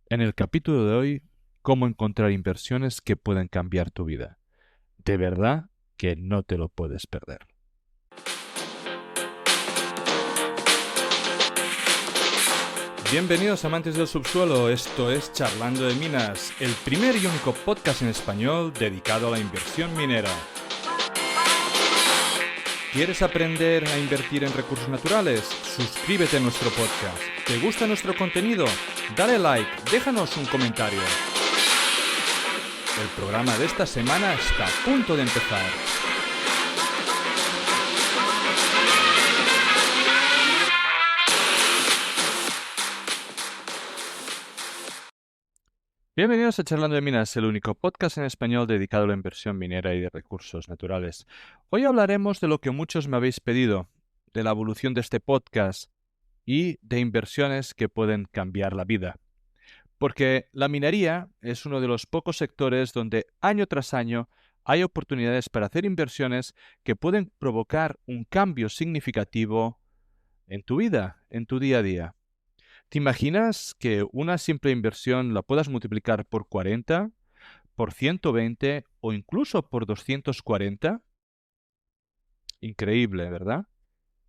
En el capítulo de hoy, cómo encontrar inversiones que pueden cambiar tu vida. De verdad que no te lo puedes perder. Bienvenidos amantes del subsuelo, esto es Charlando de Minas, el primer y único podcast en español dedicado a la inversión minera. ¿Quieres aprender a invertir en recursos naturales? Suscríbete a nuestro podcast. ¿Te gusta nuestro contenido? Dale like, déjanos un comentario. El programa de esta semana está a punto de empezar. Bienvenidos a Charlando de Minas, el único podcast en español dedicado a la inversión minera y de recursos naturales. Hoy hablaremos de lo que muchos me habéis pedido, de la evolución de este podcast y de inversiones que pueden cambiar la vida. Porque la minería es uno de los pocos sectores donde año tras año hay oportunidades para hacer inversiones que pueden provocar un cambio significativo en tu vida, en tu día a día. ¿Te imaginas que una simple inversión la puedas multiplicar por 40, por 120 o incluso por 240? Increíble, ¿verdad?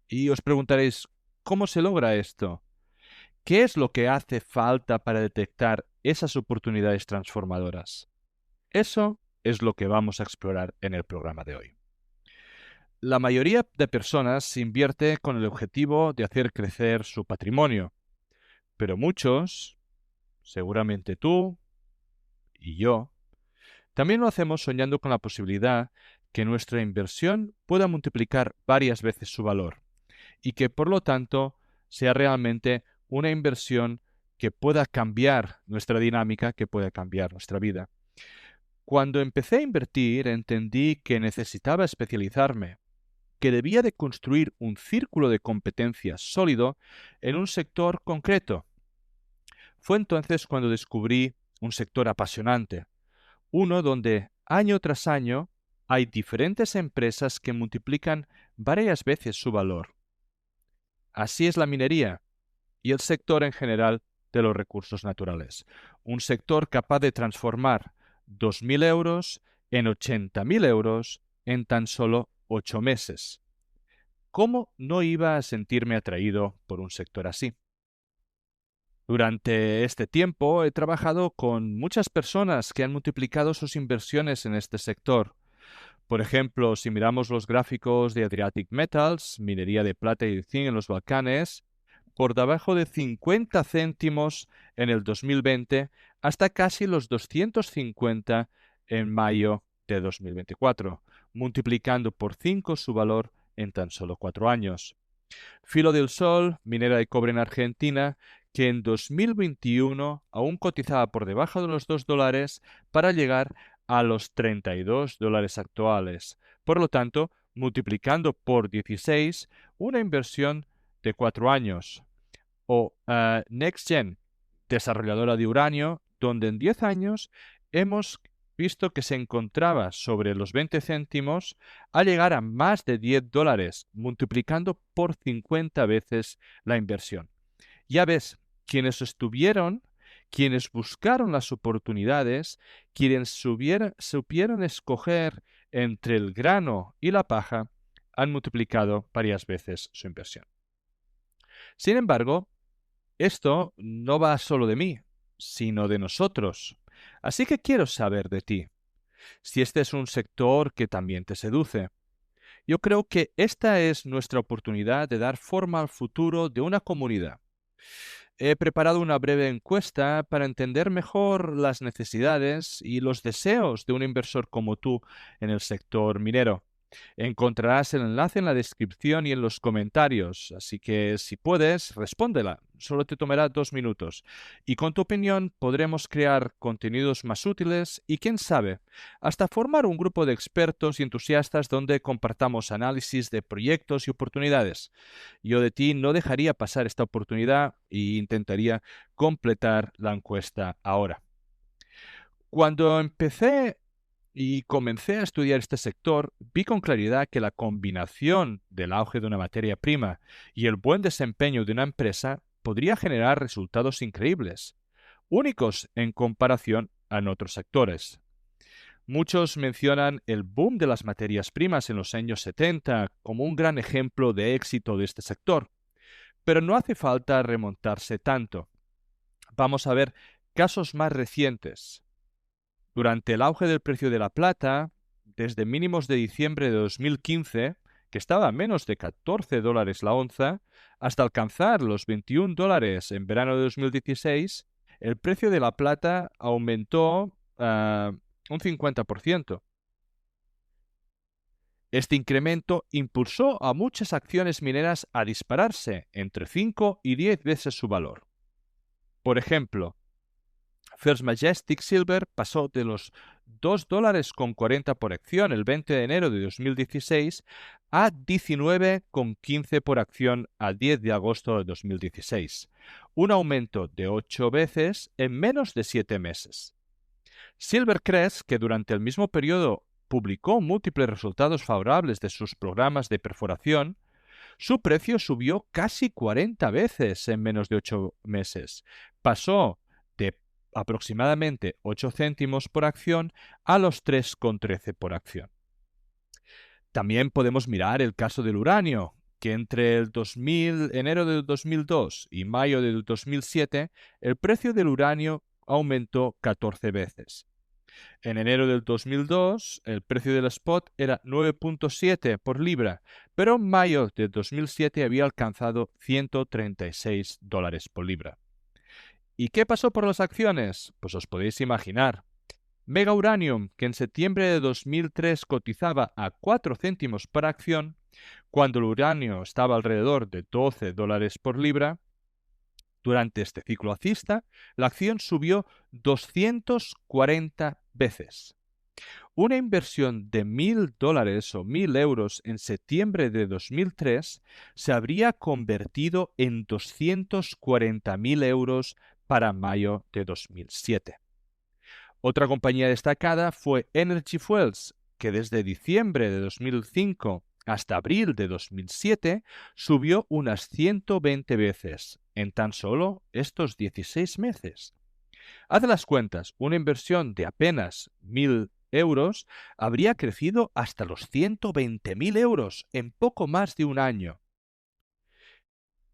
Y os preguntaréis, ¿cómo se logra esto? ¿Qué es lo que hace falta para detectar esas oportunidades transformadoras? Eso es lo que vamos a explorar en el programa de hoy. La mayoría de personas invierte con el objetivo de hacer crecer su patrimonio, pero muchos, seguramente tú y yo, también lo hacemos soñando con la posibilidad que nuestra inversión pueda multiplicar varias veces su valor y que por lo tanto sea realmente una inversión que pueda cambiar nuestra dinámica, que pueda cambiar nuestra vida. Cuando empecé a invertir entendí que necesitaba especializarme, que debía de construir un círculo de competencias sólido en un sector concreto. Fue entonces cuando descubrí un sector apasionante, uno donde año tras año hay diferentes empresas que multiplican varias veces su valor. Así es la minería y el sector en general de los recursos naturales. Un sector capaz de transformar 2.000 euros en 80.000 euros en tan solo 8 meses. ¿Cómo no iba a sentirme atraído por un sector así? Durante este tiempo he trabajado con muchas personas que han multiplicado sus inversiones en este sector. Por ejemplo, si miramos los gráficos de Adriatic Metals, minería de plata y de zinc en los Balcanes, por debajo de 50 céntimos en el 2020 hasta casi los 250 en mayo de 2024, multiplicando por 5 su valor en tan solo 4 años. Filo del Sol, minera de cobre en Argentina, que en 2021 aún cotizaba por debajo de los $2 para llegar a los $32 actuales. Por lo tanto, multiplicando por 16 una inversión de 4 años. O NextGen, desarrolladora de uranio, donde en 10 años hemos visto que se encontraba sobre los 20 céntimos a llegar a más de $10, multiplicando por 50 veces la inversión. Ya ves, quienes buscaron las oportunidades, quienes supieron escoger entre el grano y la paja, han multiplicado varias veces su inversión. Sin embargo, esto no va solo de mí, sino de nosotros. Así que quiero saber de ti, si este es un sector que también te seduce. Yo creo que esta es nuestra oportunidad de dar forma al futuro de una comunidad. He preparado una breve encuesta para entender mejor las necesidades y los deseos de un inversor como tú en el sector minero. Encontrarás el enlace en la descripción y en los comentarios, así que si puedes, respóndela. Solo te tomará 2 minutos. Y con tu opinión podremos crear contenidos más útiles y, quién sabe, hasta formar un grupo de expertos y entusiastas donde compartamos análisis de proyectos y oportunidades. Yo de ti no dejaría pasar esta oportunidad e intentaría completar la encuesta ahora. Cuando empecé y comencé a estudiar este sector, vi con claridad que la combinación del auge de una materia prima y el buen desempeño de una empresa podría generar resultados increíbles. únicos en comparación a otros sectores. Muchos mencionan el boom de las materias primas en los años 70 como un gran ejemplo de éxito de este sector, pero no hace falta remontarse tanto. Vamos a ver casos más recientes. Durante el auge del precio de la plata, desde mínimos de diciembre de 2015, que estaba a menos de $14 la onza, hasta alcanzar los $21 en verano de 2016, el precio de la plata aumentó un 50%. Este incremento impulsó a muchas acciones mineras a dispararse entre 5 y 10 veces su valor. Por ejemplo, First Majestic Silver pasó de los $2.40 por acción el 20 de enero de 2016 a $19.15 por acción a 10 de agosto de 2016, un aumento de 8 veces en menos de 7 meses. Silvercrest, que durante el mismo periodo publicó múltiples resultados favorables de sus programas de perforación, su precio subió casi 40 veces en menos de 8 meses. Pasó de aproximadamente 8 céntimos por acción a los 3,13 por acción. También podemos mirar el caso del uranio, que entre el enero de 2002 y mayo de 2007, el precio del uranio aumentó 14 veces. En enero del 2002, el precio del spot era 9.7 por libra, pero en mayo de 2007 había alcanzado $136 por libra. ¿Y qué pasó por las acciones? Pues os podéis imaginar. Mega Uranium, que en septiembre de 2003 cotizaba a 4 céntimos por acción, cuando el uranio estaba alrededor de $12 por libra, durante este ciclo alcista, la acción subió 240 veces. Una inversión de $1.000 o 1.000 euros en septiembre de 2003 se habría convertido en 240.000 euros para mayo de 2007. Otra compañía destacada fue Energy Fuels, que desde diciembre de 2005 hasta abril de 2007 subió unas 120 veces en tan solo estos 16 meses. Haz las cuentas, una inversión de apenas 1.000 euros habría crecido hasta los 120.000 euros en poco más de un año.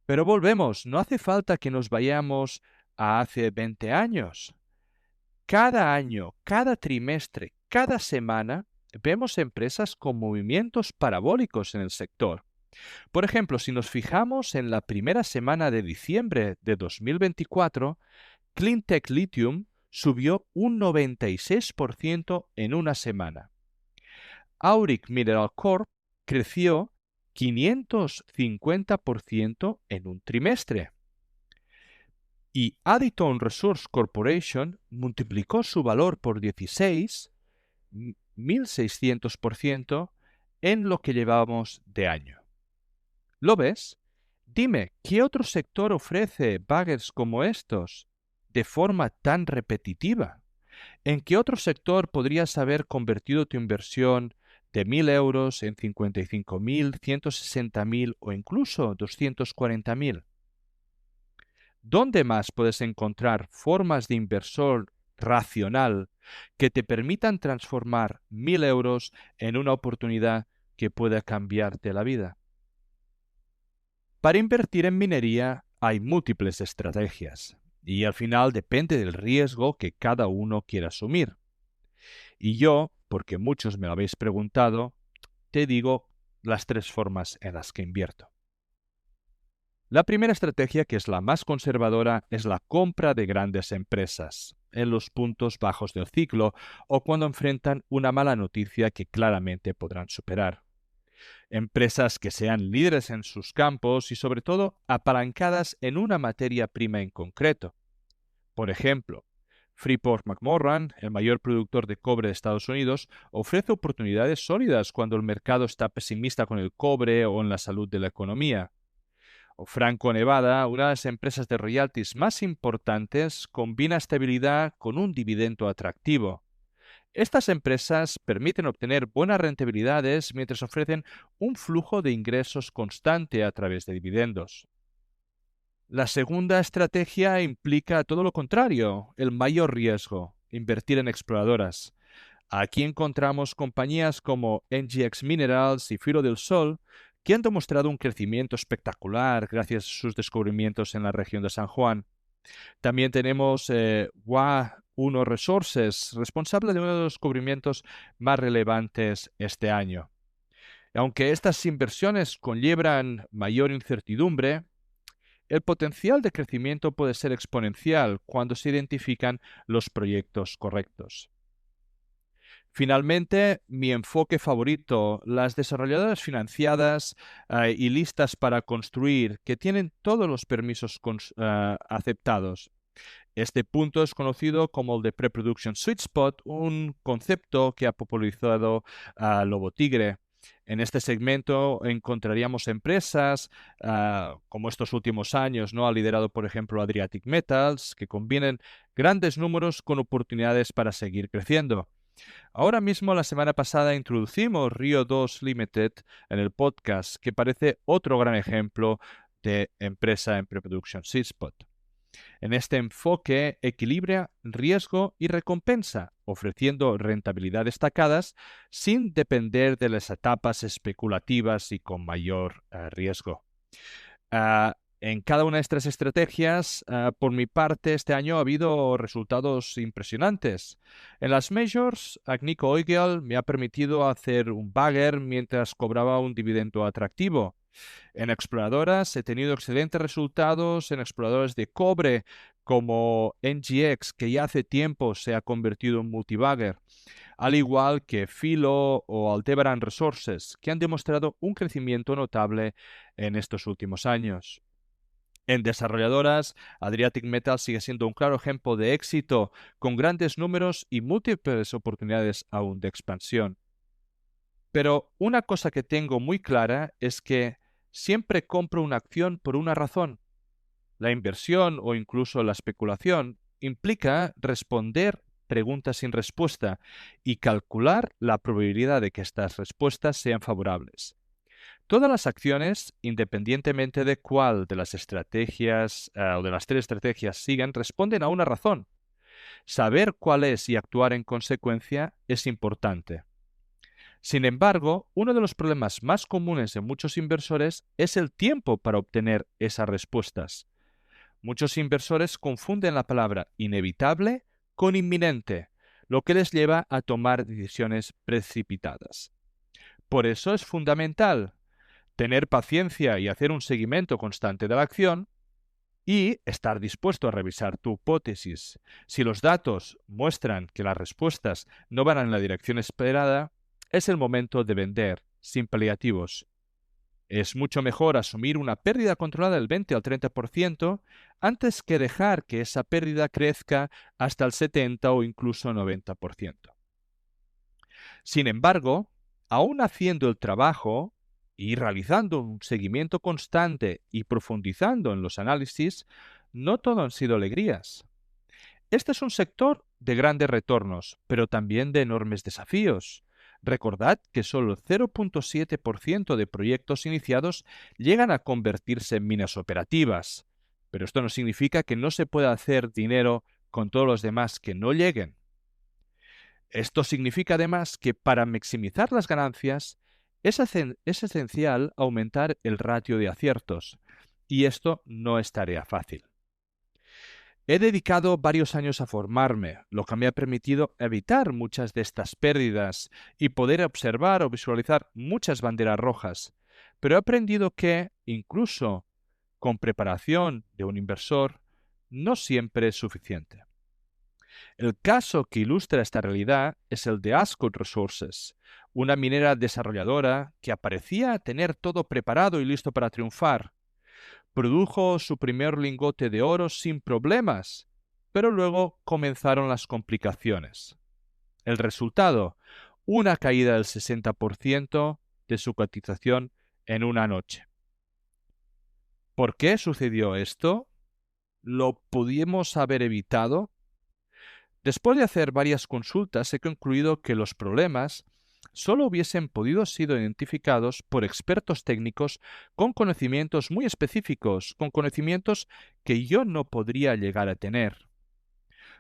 Pero volvemos, no hace falta que nos vayamos a hace 20 años. Cada año, cada trimestre, cada semana, vemos empresas con movimientos parabólicos en el sector. Por ejemplo, si nos fijamos en la primera semana de diciembre de 2024, Cleantech Lithium subió un 96% en una semana. Auric Mineral Corp creció 550% en un trimestre. Y Additon Resource Corporation multiplicó su valor por 16, 1.600% en lo que llevamos de año. ¿Lo ves? Dime, ¿qué otro sector ofrece baggers como estos de forma tan repetitiva? ¿En qué otro sector podrías haber convertido tu inversión de 1.000 euros en 55.000, 160.000 o incluso 240.000? ¿Dónde más puedes encontrar formas de inversor racional que te permitan transformar 1.000 euros en una oportunidad que pueda cambiarte la vida? Para invertir en minería hay múltiples estrategias y al final depende del riesgo que cada uno quiera asumir. Y yo, porque muchos me lo habéis preguntado, te digo las 3 formas en las que invierto. La primera estrategia, que es la más conservadora, es la compra de grandes empresas en los puntos bajos del ciclo o cuando enfrentan una mala noticia que claramente podrán superar. Empresas que sean líderes en sus campos y sobre todo apalancadas en una materia prima en concreto. Por ejemplo, Freeport-McMoRan, el mayor productor de cobre de Estados Unidos, ofrece oportunidades sólidas cuando el mercado está pesimista con el cobre o en la salud de la economía. O Franco-Nevada, una de las empresas de royalties más importantes, combina estabilidad con un dividendo atractivo. Estas empresas permiten obtener buenas rentabilidades mientras ofrecen un flujo de ingresos constante a través de dividendos. La segunda estrategia implica todo lo contrario, el mayor riesgo, invertir en exploradoras. Aquí encontramos compañías como NGX Minerals y Filo del Sol que han demostrado un crecimiento espectacular gracias a sus descubrimientos en la región de San Juan. También tenemos WA1 Resources, responsable de uno de los descubrimientos más relevantes este año. Aunque estas inversiones conllevan mayor incertidumbre, el potencial de crecimiento puede ser exponencial cuando se identifican los proyectos correctos. Finalmente, mi enfoque favorito, las desarrolladoras financiadas y listas para construir, que tienen todos los permisos aceptados. Este punto es conocido como el de Pre-Production Sweet Spot, un concepto que ha popularizado Lobo Tigre. En este segmento encontraríamos empresas como estos últimos años, ¿no? Ha liderado, por ejemplo, Adriatic Metals, que combinan grandes números con oportunidades para seguir creciendo. Ahora mismo, la semana pasada, introducimos Rio 2 Limited en el podcast, que parece otro gran ejemplo de empresa en Pre-Production Sweet Spot. En este enfoque equilibra riesgo y recompensa, ofreciendo rentabilidad destacadas sin depender de las etapas especulativas y con mayor riesgo. En cada una de estas estrategias, por mi parte, este año ha habido resultados impresionantes. En las majors, Agnico Eagle me ha permitido hacer un bagger mientras cobraba un dividendo atractivo. En exploradoras he tenido excelentes resultados en exploradores de cobre como NGX, que ya hace tiempo se ha convertido en multibagger, al igual que Filo o Aldebaran Resources, que han demostrado un crecimiento notable en estos últimos años. En desarrolladoras, Adriatic Metals sigue siendo un claro ejemplo de éxito, con grandes números y múltiples oportunidades aún de expansión. Pero una cosa que tengo muy clara es que siempre compro una acción por una razón. La inversión o incluso la especulación implica responder preguntas sin respuesta y calcular la probabilidad de que estas respuestas sean favorables. Todas las acciones, independientemente de cuál de las estrategias o de las tres estrategias sigan, responden a una razón. Saber cuál es y actuar en consecuencia es importante. Sin embargo, uno de los problemas más comunes de muchos inversores es el tiempo para obtener esas respuestas. Muchos inversores confunden la palabra inevitable con inminente, lo que les lleva a tomar decisiones precipitadas. Por eso es fundamental tener paciencia y hacer un seguimiento constante de la acción y estar dispuesto a revisar tu hipótesis. Si los datos muestran que las respuestas no van en la dirección esperada, es el momento de vender sin paliativos. Es mucho mejor asumir una pérdida controlada del 20 al 30% antes que dejar que esa pérdida crezca hasta el 70 o incluso 90%. Sin embargo, aún haciendo el trabajo y realizando un seguimiento constante y profundizando en los análisis, no todo han sido alegrías. Este es un sector de grandes retornos, pero también de enormes desafíos. Recordad que solo el 0.7% de proyectos iniciados llegan a convertirse en minas operativas, pero esto no significa que no se pueda hacer dinero con todos los demás que no lleguen. Esto significa además que para maximizar las ganancias es esencial aumentar el ratio de aciertos, y esto no es tarea fácil. He dedicado varios años a formarme, lo que me ha permitido evitar muchas de estas pérdidas y poder observar o visualizar muchas banderas rojas, pero he aprendido que, incluso con preparación de un inversor, no siempre es suficiente. El caso que ilustra esta realidad es el de Ascot Resources, una minera desarrolladora que parecía tener todo preparado y listo para triunfar. Produjo su primer lingote de oro sin problemas, pero luego comenzaron las complicaciones. El resultado, una caída del 60% de su cotización en una noche. ¿Por qué sucedió esto? ¿Lo pudimos haber evitado? Después de hacer varias consultas, he concluido que los problemas solo hubiesen podido ser identificados por expertos técnicos con conocimientos muy específicos, con conocimientos que yo no podría llegar a tener.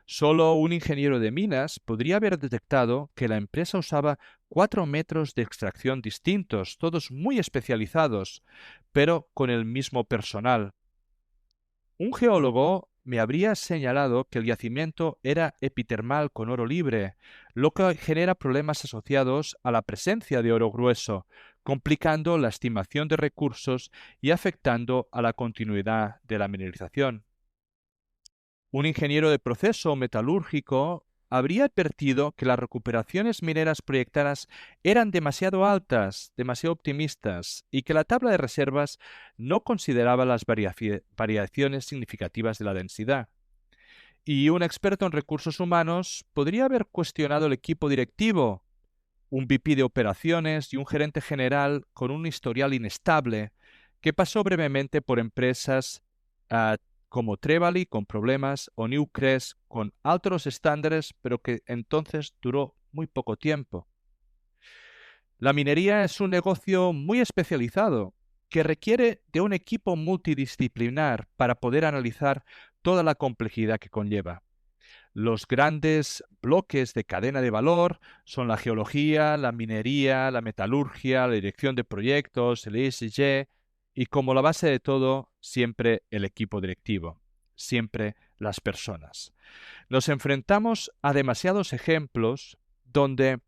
Solo un ingeniero de minas podría haber detectado que la empresa usaba 4 métodos de extracción distintos, todos muy especializados, pero con el mismo personal. Un geólogo me habría señalado que el yacimiento era epitermal con oro libre, lo que genera problemas asociados a la presencia de oro grueso, complicando la estimación de recursos y afectando a la continuidad de la mineralización. Un ingeniero de proceso metalúrgico habría advertido que las recuperaciones mineras proyectadas eran demasiado altas, demasiado optimistas, y que la tabla de reservas no consideraba las variaciones significativas de la densidad. Y un experto en recursos humanos podría haber cuestionado el equipo directivo, un VP de operaciones y un gerente general con un historial inestable, que pasó brevemente por empresas ah, como Trevally con problemas o Newcrest con altos estándares, pero que entonces duró muy poco tiempo. La minería es un negocio muy especializado que requiere de un equipo multidisciplinar para poder analizar toda la complejidad que conlleva. Los grandes bloques de cadena de valor son la geología, la minería, la metalurgia, la dirección de proyectos, el ESG y como la base de todo, siempre el equipo directivo, siempre las personas. Nos enfrentamos a demasiados ejemplos donde,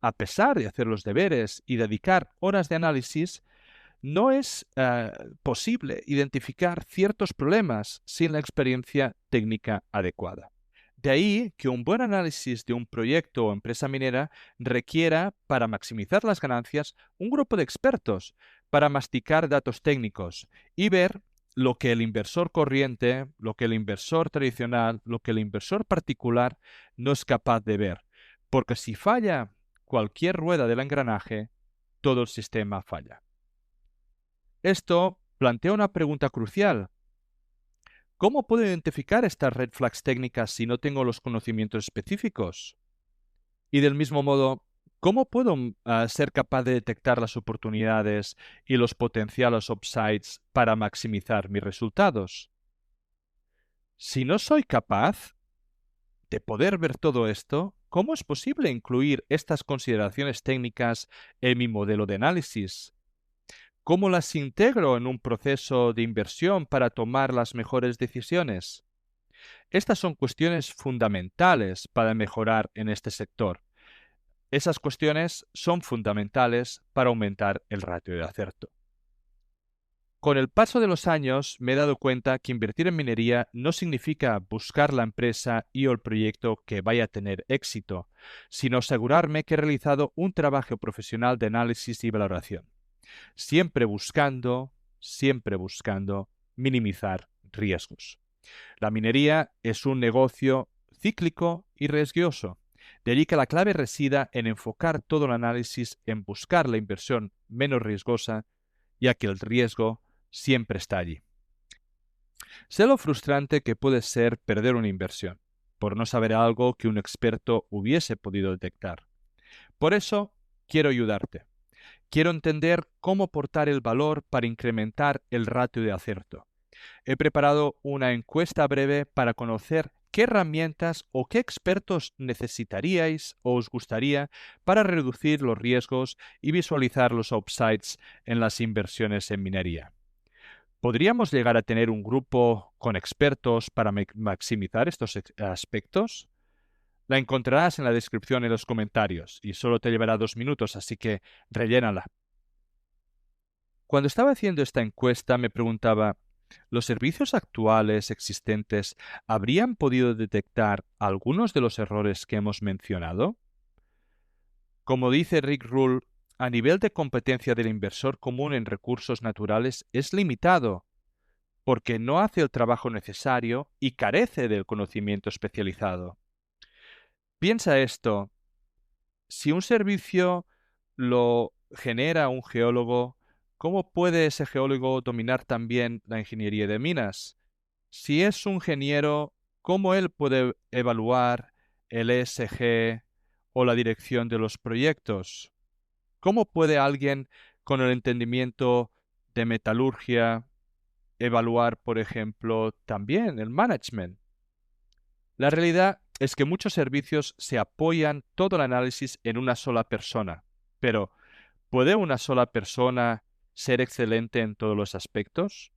a pesar de hacer los deberes y dedicar horas de análisis, no es posible identificar ciertos problemas sin la experiencia técnica adecuada. De ahí que un buen análisis de un proyecto o empresa minera requiera, para maximizar las ganancias, un grupo de expertos para masticar datos técnicos y ver lo que el inversor corriente, lo que el inversor tradicional, lo que el inversor particular no es capaz de ver. Porque si falla cualquier rueda del engranaje, todo el sistema falla. Esto plantea una pregunta crucial. ¿Cómo puedo identificar estas red flags técnicas si no tengo los conocimientos específicos? Y del mismo modo, ¿cómo puedo ser capaz de detectar las oportunidades y los potenciales upsides para maximizar mis resultados? Si no soy capaz de poder ver todo esto, ¿cómo es posible incluir estas consideraciones técnicas en mi modelo de análisis? ¿Cómo las integro en un proceso de inversión para tomar las mejores decisiones? Estas son cuestiones fundamentales para mejorar en este sector. Esas cuestiones son fundamentales para aumentar el ratio de acierto. Con el paso de los años me he dado cuenta que invertir en minería no significa buscar la empresa y o el proyecto que vaya a tener éxito, sino asegurarme que he realizado un trabajo profesional de análisis y valoración, siempre buscando minimizar riesgos. La minería es un negocio cíclico y riesgoso. De allí que la clave resida en enfocar todo el análisis en buscar la inversión menos riesgosa, ya que el riesgo siempre está allí. Sé lo frustrante que puede ser perder una inversión, por no saber algo que un experto hubiese podido detectar. Por eso, quiero ayudarte. Quiero entender cómo aportar el valor para incrementar el ratio de acierto. He preparado una encuesta breve para conocer qué herramientas o qué expertos necesitaríais o os gustaría para reducir los riesgos y visualizar los upsides en las inversiones en minería. ¿Podríamos llegar a tener un grupo con expertos para maximizar estos aspectos? La encontrarás en la descripción y en los comentarios y solo te llevará 2 minutos, así que rellénala. Cuando estaba haciendo esta encuesta me preguntaba, ¿los servicios actuales existentes habrían podido detectar algunos de los errores que hemos mencionado? Como dice Rick Rule, a nivel de competencia del inversor común en recursos naturales es limitado, porque no hace el trabajo necesario y carece del conocimiento especializado. Piensa esto, si un servicio lo genera un geólogo, ¿cómo puede ese geólogo dominar también la ingeniería de minas? Si es un ingeniero, ¿cómo él puede evaluar el ESG o la dirección de los proyectos? ¿Cómo puede alguien con el entendimiento de metalurgia evaluar, por ejemplo, también el management? La realidad es que muchos servicios se apoyan todo el análisis en una sola persona, pero ¿puede una sola persona ser excelente en todos los aspectos?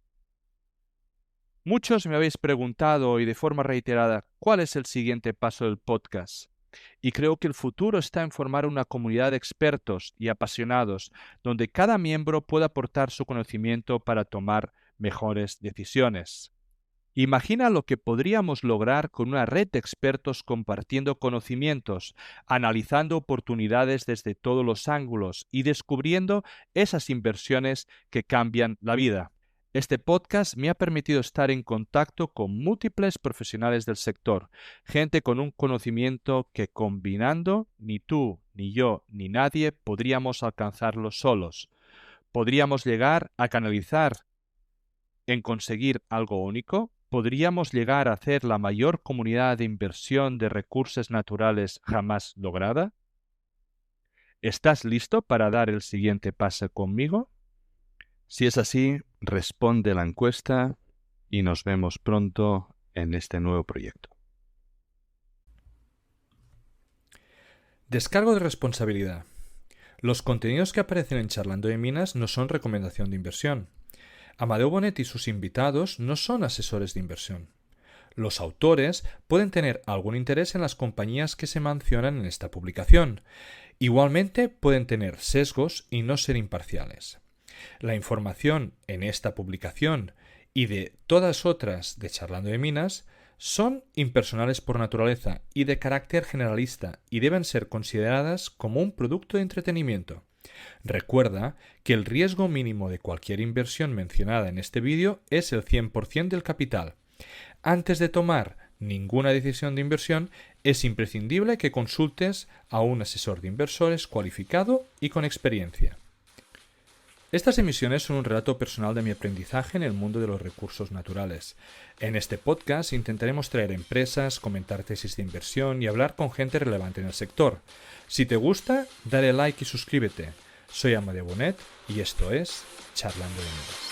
Muchos me habéis preguntado y de forma reiterada cuál es el siguiente paso del podcast. Y creo que el futuro está en formar una comunidad de expertos y apasionados donde cada miembro pueda aportar su conocimiento para tomar mejores decisiones. Imagina lo que podríamos lograr con una red de expertos compartiendo conocimientos, analizando oportunidades desde todos los ángulos y descubriendo esas inversiones que cambian la vida. Este podcast me ha permitido estar en contacto con múltiples profesionales del sector, gente con un conocimiento que combinando ni tú, ni yo, ni nadie podríamos alcanzarlo solos. Podríamos llegar a canalizar en conseguir algo único. Podríamos llegar a hacer la mayor comunidad de inversión de recursos naturales jamás lograda. ¿Estás listo para dar el siguiente paso conmigo? Si es así, responde la encuesta y nos vemos pronto en este nuevo proyecto. Descargo de responsabilidad. Los contenidos que aparecen en Charlando de Minas no son recomendación de inversión. Amadeu Bonet y sus invitados no son asesores de inversión. Los autores pueden tener algún interés en las compañías que se mencionan en esta publicación. Igualmente pueden tener sesgos y no ser imparciales. La información en esta publicación y de todas otras de Charlando de Minas son impersonales por naturaleza y de carácter generalista y deben ser consideradas como un producto de entretenimiento. Recuerda que el riesgo mínimo de cualquier inversión mencionada en este vídeo es el 100% del capital. Antes de tomar ninguna decisión de inversión, es imprescindible que consultes a un asesor de inversores cualificado y con experiencia. Estas emisiones son un relato personal de mi aprendizaje en el mundo de los recursos naturales. En este podcast intentaremos traer empresas, comentar tesis de inversión y hablar con gente relevante en el sector. Si te gusta, dale like y suscríbete. Soy Amadeu Bonet y esto es Charlando de Minas.